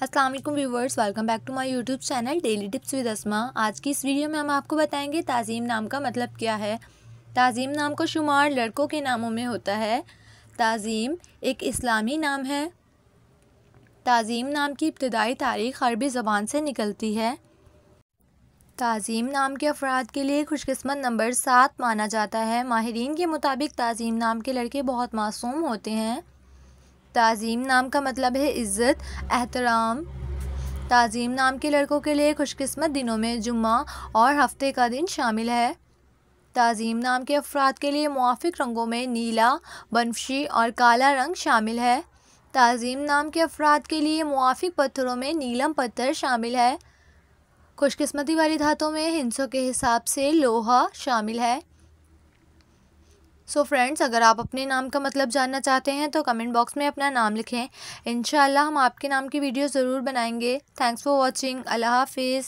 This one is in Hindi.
अस्सलाम वालेकुम viewers, welcome back to my YouTube channel daily tips with Asma. आज की इस वीडियो में हम आपको बताएंगे ताज़ीम नाम का मतलब क्या है। ताज़ीम नाम का शुमार लड़कों के नामों में होता है। ताज़ीम एक इस्लामी नाम है। ताज़ीम नाम की इब्तिदाई तारीख़ अरबी ज़बान से निकलती है। ताज़ीम नाम के अफराद के लिए खुशकिस्मत नंबर 7 माना जाता है। माहिरीन के मुताबिक ताज़ीम नाम के लड़के बहुत मासूम होते हैं। ताज़ीम नाम का मतलब है इज़्ज़त, एहतराम। ताज़ीम नाम के लड़कों के लिए खुशकिस्मत दिनों में जुम्मा और हफ्ते का दिन शामिल है। ताज़ीम नाम के अफराद के लिए मुआफ़िक रंगों में नीला, बनफशी और काला रंग शामिल है। ताज़ीम नाम के अफराद के लिए मुआफ़िक पत्थरों में नीलम पत्थर शामिल है। खुशकिस्मती वाली धातों में हिंसों के हिसाब से लोहा शामिल है। सो फ्रेंड्स, अगर आप अपने नाम का मतलब जानना चाहते हैं तो कमेंट बॉक्स में अपना नाम लिखें। इंशाल्लाह हम आपके नाम की वीडियो ज़रूर बनाएंगे। Thanks for watching. अल्लाह हाफिज़।